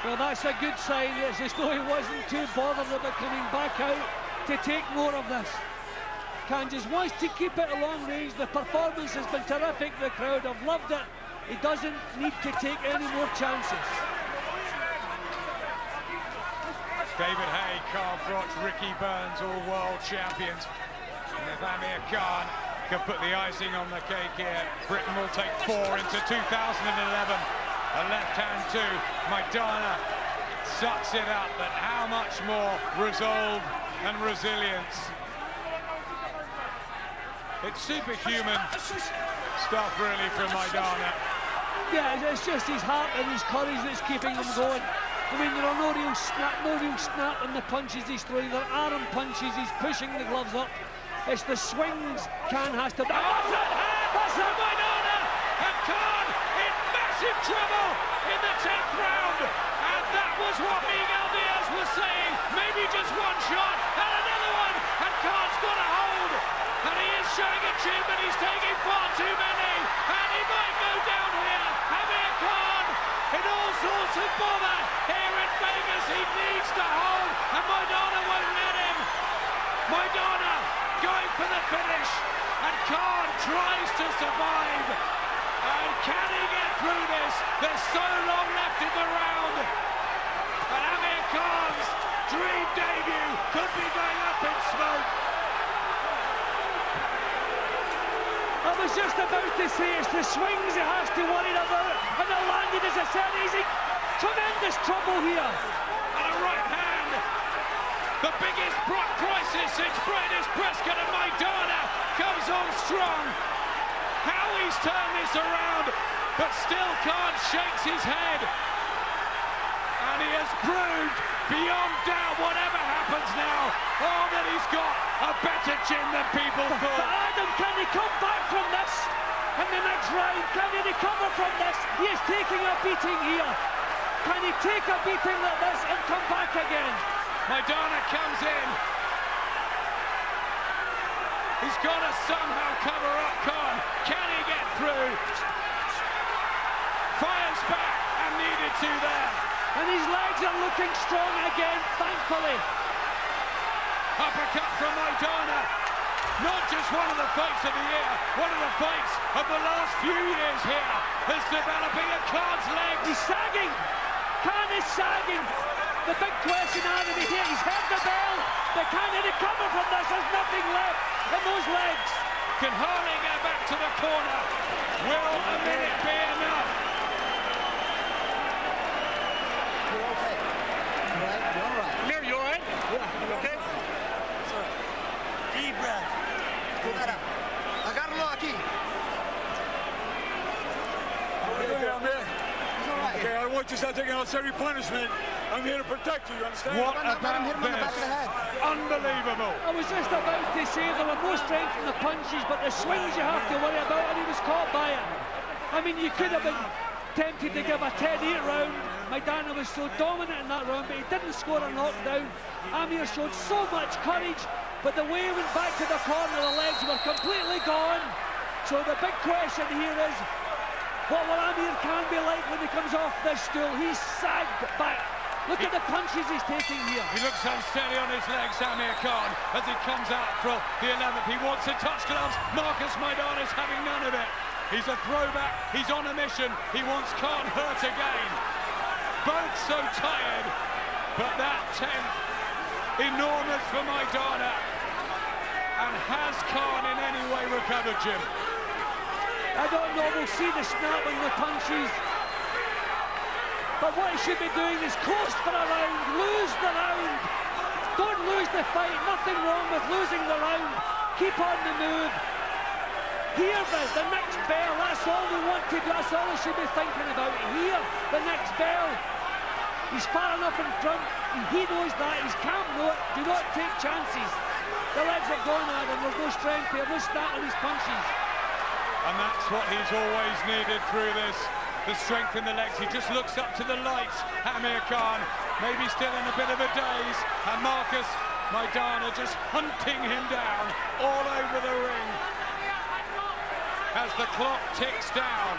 Well, that's a good sign. It's as though he wasn't too bothered about coming back out to take more of this. Khan just wants to keep it a long range. The performance has been terrific. The crowd have loved it. He doesn't need to take any more chances. David Hay, Carl Froch, Ricky Burns, all world champions. And if Amir Khan can put the icing on the cake here, Britain will take 4 into 2011. A left hand too. Maidana sucks it up, but how much more resolve and resilience. It's superhuman stuff really from Maidana. Yeah, it's just his heart and his courage that's keeping him going. I mean, there are no real snap in the punches he's throwing. They're arm punches, he's pushing the gloves up. It's the swings Khan has to... That's it, Maidana! And Khan in massive trouble in the 10th round. And that was what Miguel Diaz was saying. Maybe just one shot and another one. And Khan's got a hold. And he is showing a chin, but he's taking far too many. And he might go down here. Amir Khan in all sorts of bomber here in Vegas. He needs to hold, and Maidana won't let him. Maidana going for the finish, and Khan tries to survive. And can he get through this? There's so long left in the round. And Amir Khan's dream debut could be going up in smoke. I was just about to say it's the swings he has to worry about, and the landing, as I said, he's in tremendous trouble here. And a right hand, the biggest crisis since Brandis Prescott, and Maidana comes on strong. How he's turned this around, but still Khan shakes his head. And he has proved beyond doubt, whatever happens now, that he's got a better chin than people But thought. Adam, can he come back from this in the next round? Can he recover from this? He is taking a beating here. Can he take a beating like this and come back again? Maidana comes in. He's got to somehow cover up Khan. Can he get through? Fires back and needed to there. And his legs are looking strong again, thankfully. Uppercut from Maidana. Not just one of the fights of the year, one of the fights of the last few years here is developing at Khan's legs. He's sagging. Khan is sagging. The big question out of here, he's had the bell, but can he recover from this? There's nothing left in those legs. Can hardly get back to the corner. Will a minute be enough? You're okay. All right? You're all right. Amir, you all right? Yeah. You okay? Sorry. Deep breath. Pull that out. Agárralo aquí. How are you doing, Amir? He's all right. Okay, I want you to start taking unnecessary punishment. I'm here to protect you, you understand? What Let him about hit him on the back of the this? head. Unbelievable. I was just about to say there were no strength in the punches, but the swings you have to worry about, and he was caught by it. I mean, you could have been tempted to give a 10-8 round. Maidana was so dominant in that round, but he didn't score a knockdown. Amir showed so much courage, but the way he went back to the corner, the legs were completely gone. So the big question here is, what will Amir Khan be like when he comes off this stool? He's sagged back. Look at the punches he's taking here. He looks unsteady on his legs, Amir Khan, as he comes out for the 11th. He wants to touch gloves. Marcos Maidana is having none of it. He's a throwback. He's on a mission. He wants Khan hurt again. Both so tired, but that 10th, enormous for Maidana. And has Khan in any way recovered, Jim? I don't know, we'll see the snap on the punches. But what he should be doing is coast for a round, lose the round. Don't lose the fight, nothing wrong with losing the round. Keep on the move. Here, the next bell, that's all we want to do, that's all we should be thinking about. Here, the next bell. He's far enough in front, he knows that, he's calm, do not take chances. The legs are gone, Adam, there's no strength here, no snap on his punches. And that's what he's always needed through this. The strength in the legs. He just looks up to the lights. Amir Khan maybe still in a bit of a daze, and Marcos Maidana just hunting him down all over the ring as the clock ticks down.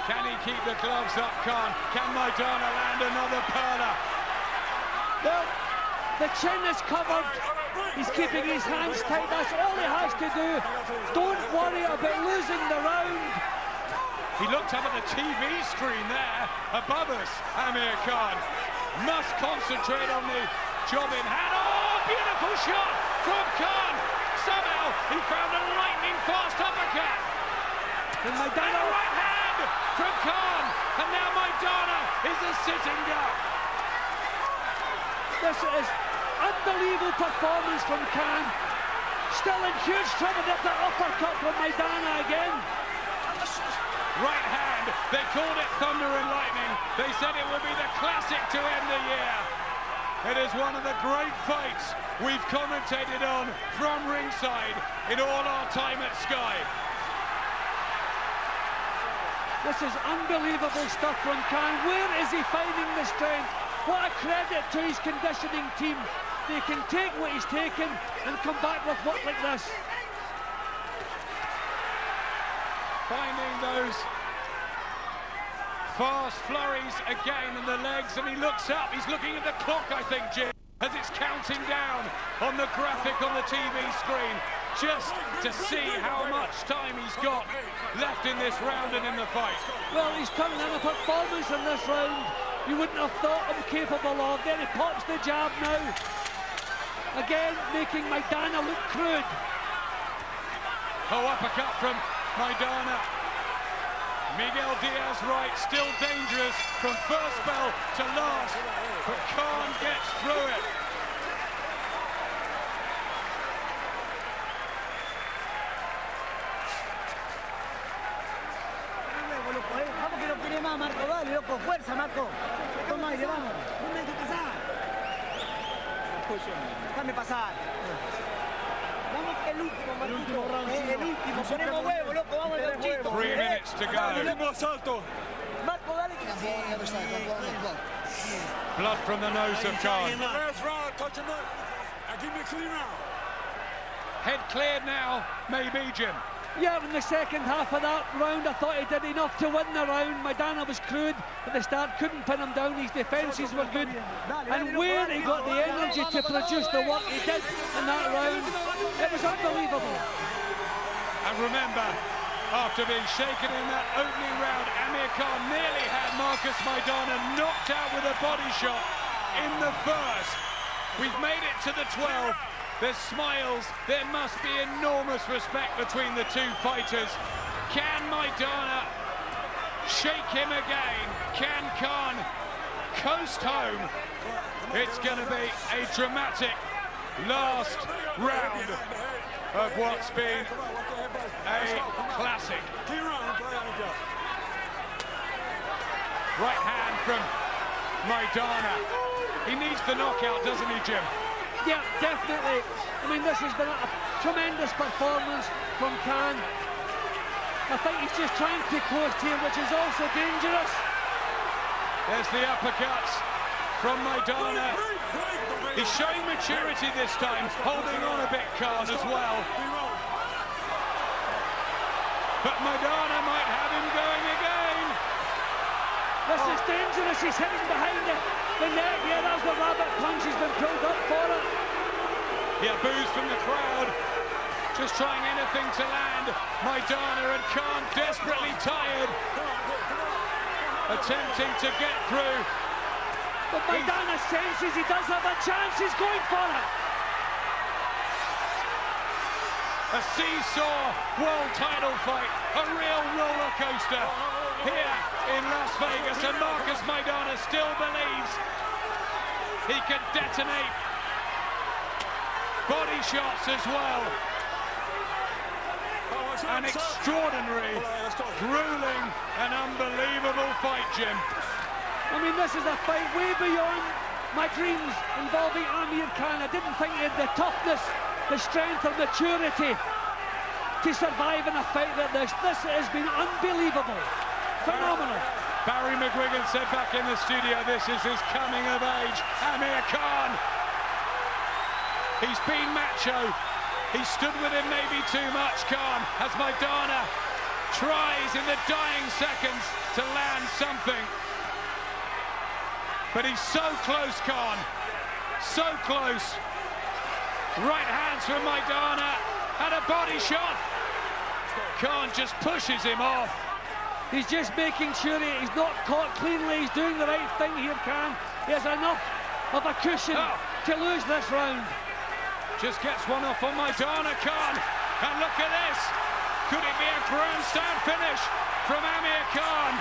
Can he keep the gloves up, Khan? Can Maidana land another perler? Well, the chin is covered. He's keeping his hands tight. That's all he has to do. Don't worry about losing the round. He looked up at the TV screen there above us, Amir Khan. Must concentrate on the job in hand. Oh, beautiful shot from Khan. Somehow he found a lightning fast uppercut. And And Maidana, a right hand from Khan. And now Maidana is a sitting duck. this is unbelievable performance from Khan. Still in huge trouble with the uppercut from Maidana again. Right hand, they called it thunder and lightning. They said it would be the classic to end the year. It is one of the great fights we've commentated on from ringside in all our time at Sky. This is unbelievable stuff from Khan. Where is he finding the strength? What a credit to his conditioning team. They can take what he's taken and come back with work like this. finding those fast flurries again in the legs, and he looks up. He's looking at the clock, I think, Jim, as it's counting down on the graphic on the TV screen, just to see how much time he's got left in this round and in the fight. Well, he's coming in a performance in this round you wouldn't have thought him capable of. Then he pops the jab now, again making Maidana look crude. Oh, uppercut from Maidana. Miguel Diaz right, still dangerous from first bell to last, but Khan gets through it. Vamos que lo quiere más, Marco, dale, loco, fuerza, Marco. Toma aire, vamos. No me dejes pasar. Déjame pasar. Vamos que el último, Marquito. El último, ponemos huevo, loco, vamos al gauchito. 3 minutes to go. Marco, dale que Blood from the nose of Khan. Last round, touch him up. Now give me a clean round. Head cleared now, maybe, Jim. Yeah, in the second half of that round, I thought he did enough to win the round. Maidana was crude at the start, couldn't pin him down. His defences were good. And where he got the energy to produce the work he did in that round, it was unbelievable. And remember, after being shaken in that opening round, Amir Khan nearly had Marcos Maidana knocked out with a body shot in the first. We've made it to the 12th. There's smiles. There must be enormous respect between the two fighters. Can Maidana shake him again? Can Khan coast home? It's going to be a dramatic last round of what's been a classic. Right hand from Maidana. He needs the knockout, doesn't he, Jim? Yeah, definitely. I mean, this has been a tremendous performance from Khan. I think he's just trying to coast here, which is also dangerous. There's the uppercuts from Maidana. He's showing maturity this time, holding on a bit, Khan, as well. But Maidana might have him going again. This is dangerous. He's hitting behind the net. Yeah, that's the rabbit punch. He's been pulled up for it. Yeah, boos from the crowd. Just trying anything to land. Maidana and Khan desperately tired. Attempting to get through. But Maidana senses he does have a chance. He's going for it. A seesaw world title fight. A real roller coaster here in Las Vegas, and Marcos Maidana still believes he can detonate body shots as well. An extraordinary, grueling and unbelievable fight, Jim. I mean, this is a fight way beyond my dreams involving Amir Khan. I didn't think he had the toughness, the strength or maturity to survive in a fight like this. This has been unbelievable. Phenomenal. Barry McGuigan said back in the studio, this is his coming of age. Amir Khan. He's been macho. He stood with him maybe too much, Khan, as Maidana tries in the dying seconds to land something. But he's so close, Khan. So close. Right hands from Maidana. And a body shot. Khan just pushes him off. He's just making sure he's not caught cleanly. He's doing the right thing here, Khan. He has enough of a cushion to lose this round. Just gets one off on Maidana, Khan. And look at this. Could it be a grandstand finish from Amir Khan?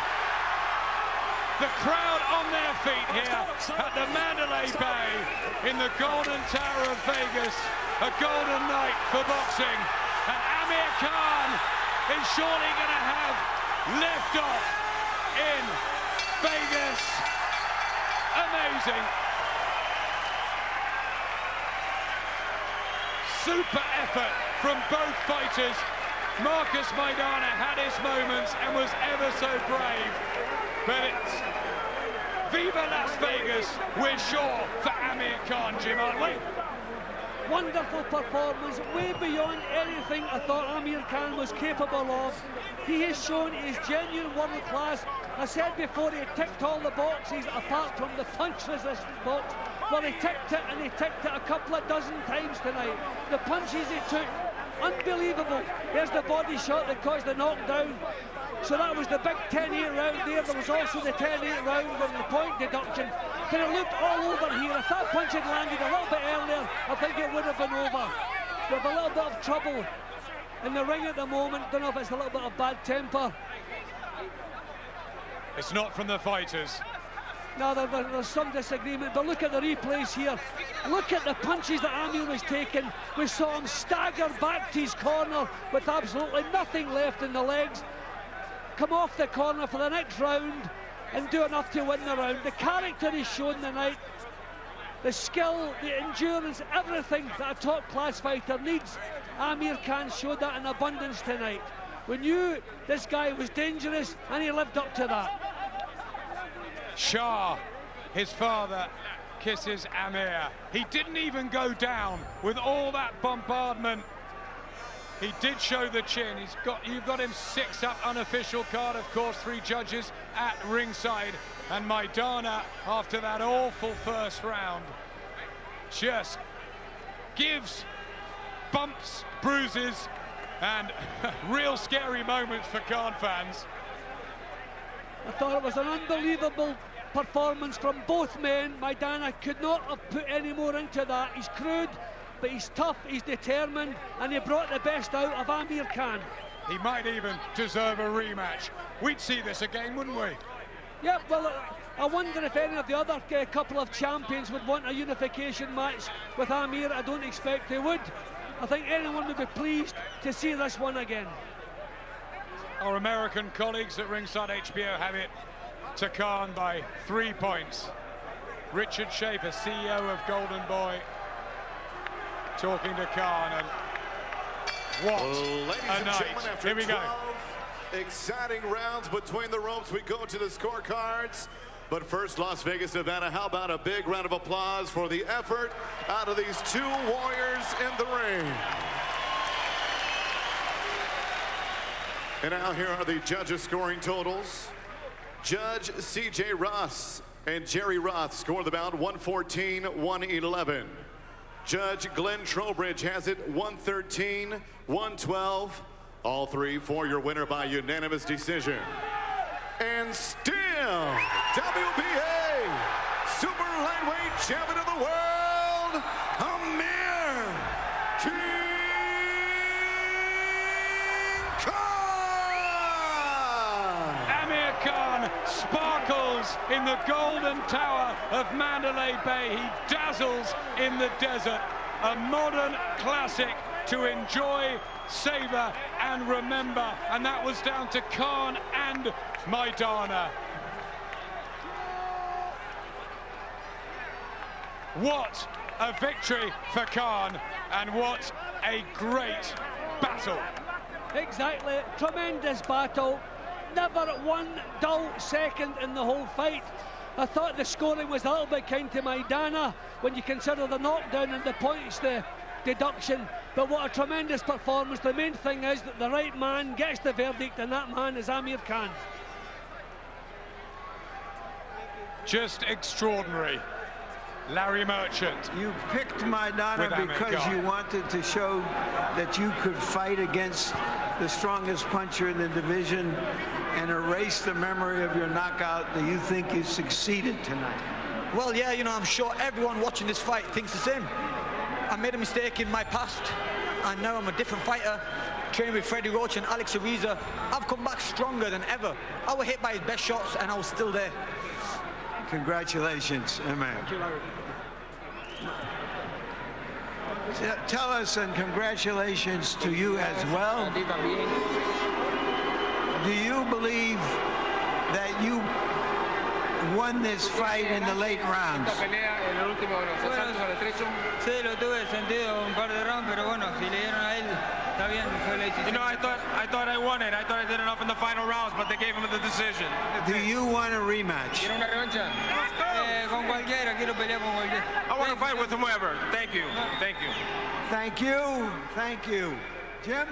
The crowd on their feet here at the Mandalay Bay in the Golden Tower of Vegas. A golden night for boxing. And Amir Khan is surely going to have liftoff in Vegas. Amazing. Super effort from both fighters. Marcos Maidana had his moments and was ever so brave. But it's Viva Las Vegas, we're sure, for Amir Khan, Jim, aren't we? Wonderful performance, way beyond anything I thought Amir Khan was capable of. He has shown his genuine world class. I said before, he ticked all the boxes apart from the punch resistant box. Well, he ticked it, and he ticked it a couple of dozen times tonight. The punches he took, unbelievable. There's the body shot that caused the knockdown. So that was the big 10-8 round there. There was also the 10-8 round with the point deduction. But it looked all over here. If that punch had landed a little bit earlier, I think it would have been over. With a little bit of trouble in the ring at the moment. Don't know if it's a little bit of bad temper. It's not from the fighters. No, there's some disagreement, but look at the replays here. Look at the punches that Amir was taking. We saw him stagger back to his corner with absolutely nothing left in the legs. Come off the corner for the next round and do enough to win the round. The character he's shown tonight, the skill, the endurance, everything that a top-class fighter needs. Amir Khan showed that in abundance tonight. We knew this guy was dangerous, and he lived up to that. Shah, his father, kisses Amir. He didn't even go down with all that bombardment. He did show the chin. You've got him 6 up, unofficial card, of course, 3 judges at ringside. And Maidana, after that awful first round, just gives bumps, bruises, and real scary moments for Khan fans. I thought it was an unbelievable performance from both men. Maidana could not have put any more into that. He's crude, but he's tough, he's determined, and he brought the best out of Amir Khan. He might even deserve a rematch. We'd see this again, wouldn't we? Yeah, well, I wonder if any of the other couple of champions would want a unification match with Amir. I don't expect they would. I think anyone would be pleased to see this one again. Our American colleagues at Ringside HBO have it to Khan by 3 points. Richard Schaefer, CEO of Golden Boy, talking to Khan, and what a night. After Here we go. 12 exciting rounds between the ropes, we go to the scorecards. But first, Las Vegas, Nevada, how about a big round of applause for the effort out of these 2 warriors in the ring. And now here are the judges' scoring totals. Judge C.J. Ross and Jerry Roth score the bout 114-111. Judge Glenn Trowbridge has it 113-112. All 3 for your winner by unanimous decision. And still, WBA Super Lightweight Champion of the World, Amir Khan sparkles in the golden tower of Mandalay Bay. He dazzles in the desert. A modern classic to enjoy, savor, and remember. And that was down to Khan and Maidana. What a victory for Khan, and what a great battle. Exactly, tremendous battle. Never one dull second in the whole fight. I thought the scoring was a little bit kind to Maidana when you consider the knockdown and the points, the deduction. But what a tremendous performance. The main thing is that the right man gets the verdict, and that man is Amir Khan. Just extraordinary. Larry Merchant. You picked Maidana because you wanted to show that you could fight against the strongest puncher in the division and erase the memory of your knockout. Do you think you succeeded tonight? Well, yeah, you know, I'm sure everyone watching this fight thinks the same. I made a mistake in my past, and now I'm a different fighter. Training with Freddie Roach and Alex Ariza. I've come back stronger than ever. I was hit by his best shots, and I was still there. Congratulations, Amir. Thank you, Larry. Tell us, and congratulations to you as well. Do you believe that you won this fight in the late rounds? Sí, lo tuve sentido un par de rounds, pero bueno, si le dieron a él, está bien, fue la decisión. You know, I thought I won it. I thought I did enough in the final rounds, but they gave him the decision. Do you want a rematch? ¿Quiere una revancha? Con cualquiera, quiero pelear con cualquiera. I want to fight with whomever. Thank you. Thank you. Thank you. Thank you. Jim?